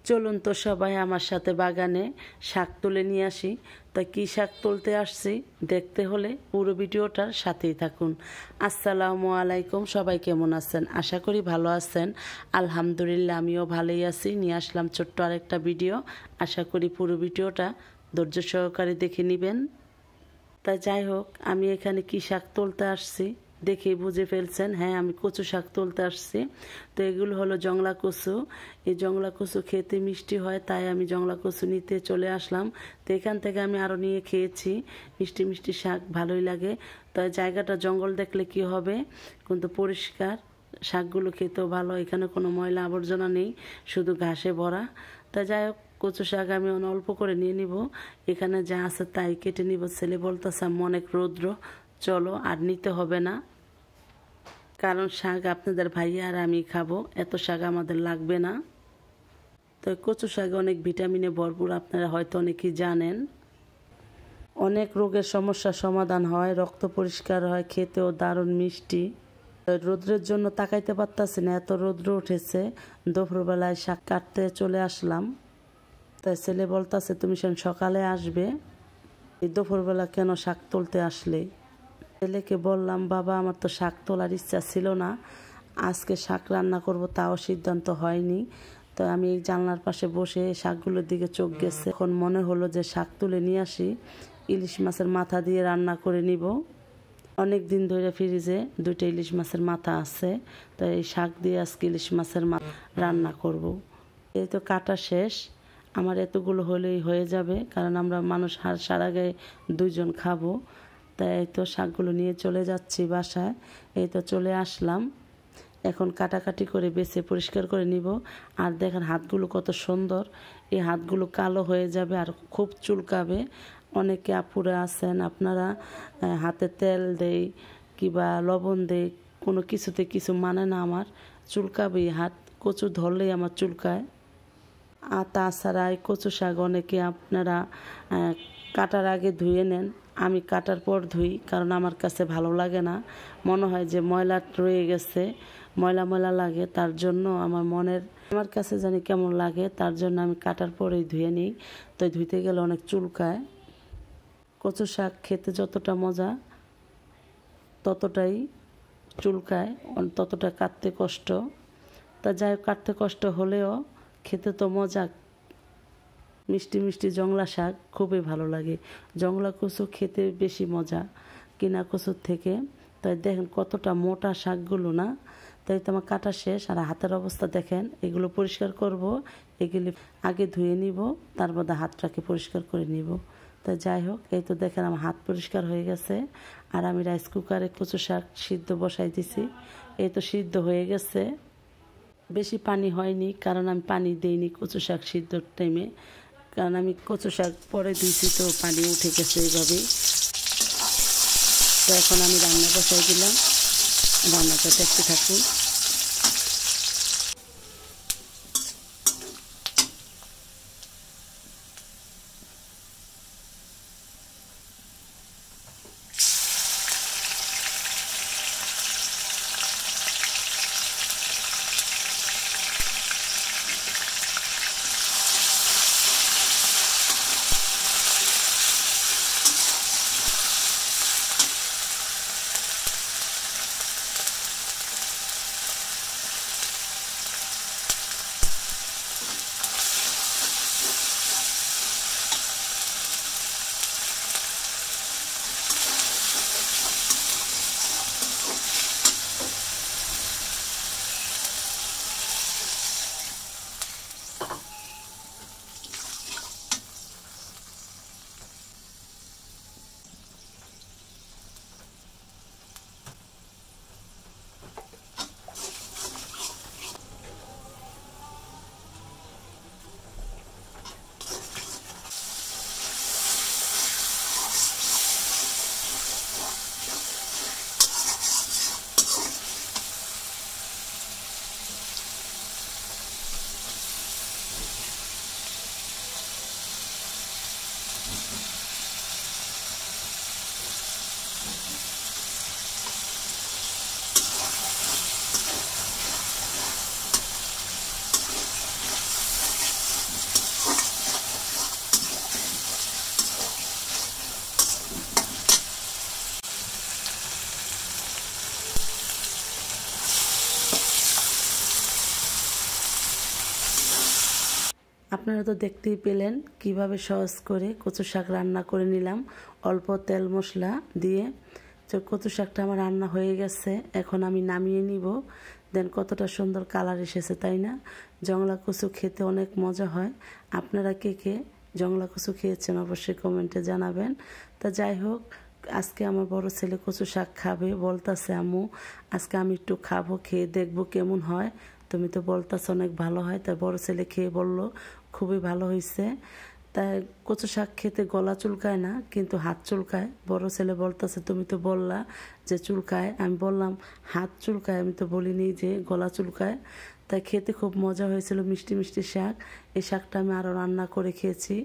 চলুন তো সবাই আমার সাথে বাগানে শাক তুলে নিয়ে আসি। তাই কী শাক তুলতে আসছি দেখতে হলে পুরো ভিডিওটার সাথেই থাকুন। আসসালামু আলাইকুম, সবাই কেমন আছেন? আশা করি ভালো আছেন। আলহামদুলিল্লাহ আমিও ভালোই আছি। নিয়ে আসলাম ছোট্ট আরেকটা ভিডিও। আশা করি পুরো ভিডিওটা ধৈর্য সহকারে দেখে নেবেন। তাই যাই হোক, আমি এখানে কী শাক তুলতে আসছি দেখেই বুঝে ফেলছেন। হ্যাঁ, আমি কচু শাক তুলতে আসছি। তো এগুলো হলো জংলা কচু। এই জংলা কচু খেতে মিষ্টি হয়, তাই আমি জংলা কচু নিতে চলে আসলাম। তো এখান থেকে আমি আরও নিয়ে খেয়েছি। মিষ্টি মিষ্টি শাক ভালোই লাগে। তো জায়গাটা জঙ্গল দেখলে কি হবে, কিন্তু পরিষ্কার, শাকগুলো খেতেও ভালো। এখানে কোনো ময়লা আবর্জনা নেই, শুধু ঘাসে ভরা। তা যাই হোক, কচু শাক আমি অল্প করে নিয়ে নিব। এখানে যা আছে তাই কেটে নিব। ছেলে বলতেছে অনেক রৌদ্র, চলো আর নিতে হবে না, কারণ শাক আপনাদের ভাইয়া আর আমি খাবো, এত শাক আমাদের লাগবে না। তো কচু শাকে অনেক ভিটামিনে ভরপুর, আপনারা হয়তো অনেকেই জানেন। অনেক রোগের সমস্যার সমাধান হয়, রক্ত পরিষ্কার হয়, খেতেও দারুণ মিষ্টি। রৌদ্রের জন্য তাকাইতে পারতাছি না, এত রৌদ্র উঠেছে। দুপুরবেলায় শাক কাটতে চলে আসলাম। তাই ছেলে বলতেছে তুমি সকালে আসবে, এই দুপুরবেলা কেন শাক তুলতে আসলে? ছেলেকে বললাম বাবা আমার তো শাক তোলার ইচ্ছা ছিল না, আজকে শাক রান্না করব তাও সিদ্ধান্ত হয়নি। তো আমি এই জানলার পাশে বসে শাকগুলোর দিকে চোখ গেছে। এখন মনে হলো যে শাক তুলে নিয়ে আসি, ইলিশ মাছের মাথা দিয়ে রান্না করে নিব। অনেক দিন ধরে ফ্রিজে 2টা ইলিশ মাছের মাথা আছে, তো এই শাক দিয়ে আজকে ইলিশ মাছের মাথা রান্না করব। এই তো কাটা শেষ, আমার এতগুলো হলেই হয়ে যাবে, কারণ আমরা মানুষ সারা গায়ে 2 জন খাবো। তাই এই তো শাকগুলো নিয়ে চলে যাচ্ছি বাসায়। এই তো চলে আসলাম, এখন কাটাকাটি করে বেছে পরিষ্কার করে নিব। আর দেখেন হাতগুলো কত সুন্দর, এই হাতগুলো কালো হয়ে যাবে আর খুব চুলকাবে। অনেকে আপুরা আছেন আপনারা হাতে তেল দেই কিংবা লবণ দেই, কোনো কিছুতে কিছু মানে না, আমার চুলকাবেই হাত, কচু ধরলেই আমার চুলকায়। আর তাছাড়া এই কচু শাক অনেকে আপনারা কাটার আগে ধুয়ে নেন, আমি কাটার পর ধুই, কারণ আমার কাছে ভালো লাগে না, মনে হয় যে ময়লা রয়ে গেছে, ময়লা ময়লা লাগে, তার জন্য আমার কাছে জানি কেমন লাগে, তার জন্য আমি কাটার পরেই ধুয়ে নিই। তো ধুইতে গেলে অনেক চুলকায়। কচু শাক খেতে যতটা মজা ততটাই চুলকায়, ততটা কাটতে কষ্ট। তা যাই হোক, কাটতে কষ্ট হলেও খেতে তো মজা। মিষ্টি মিষ্টি জংলা শাক খুবই ভালো লাগে। জংলা কচু খেতে বেশি মজা কিনা কচুর থেকে। তাই দেখেন কতটা মোটা শাকগুলো না। তাই তো আমার কাটা শেষ, আর হাতের অবস্থা দেখেন। এগুলো পরিষ্কার করব, এগুলি আগে ধুয়ে নিব, তারপর হাতটাকে পরিষ্কার করে নিব। তাই যাই হোক, এই তো দেখেন আমার হাত পরিষ্কার হয়ে গেছে। আর আমি রাইস কুকারে কচু শাক সিদ্ধ বসাই দিছি। এই তো সিদ্ধ হয়ে গেছে, বেশি পানি হয়নি, কারণ আমি পানি দিইনি কচু শাক সিদ্ধর টাইমে, কারণ আমি কচু শাক পরে দিয়েছি, তো পানি উঠে গেছে এইভাবেই। তো এখন আমি রান্না বসাই দিলাম, রান্নাটা দেখতে থাকুন। আপনারা তো দেখতেই পেলেন কিভাবে সহজ করে কচু শাক রান্না করে নিলাম অল্প তেল মশলা দিয়ে। তো কচু শাকটা আমার রান্না হয়ে গেছে, এখন আমি নামিয়ে নিব। দেন কতটা সুন্দর কালার এসেছে, তাই না? জংলা কচু খেতে অনেক মজা হয়। আপনারা কে কে জংলা কচু খেয়েছেন অবশ্যই কমেন্টে জানাবেন। তা যাই হোক, আজকে আমার বড় ছেলে কচু শাক খাবে, বলতাছে আম্মু আজকে আমি একটু খাবো, খেয়ে দেখবো কেমন হয়। তুমি তো বলতাছ অনেক ভালো হয়। তাই বড় ছেলে খেয়ে বলল খুবই ভালো হয়েছে। তাই কচু শাক খেতে গলা চুলকায় না, কিন্তু হাত চুলকায়। বড় ছেলে বলতেছে তুমি তো বললা যে চুলকায়, আমি বললাম হাত চুলকায়, আমি তো বলিনি যে গলা চুলকায়। তাই খেতে খুব মজা হয়েছিল, মিষ্টি মিষ্টি শাক। এই শাকটা আমি আরও রান্না করে খেয়েছি,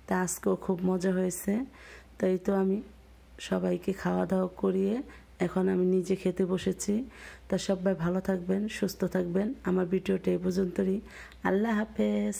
তা আজকেও খুব মজা হয়েছে। তাই তো আমি সবাইকে খাওয়া দাওয়া করিয়ে এখন আমি নিজে খেতে বসেছি। তা সবাই ভালো থাকবেন, সুস্থ থাকবেন। আমার ভিডিওটা এই পর্যন্তই। আল্লাহ হাফেজ।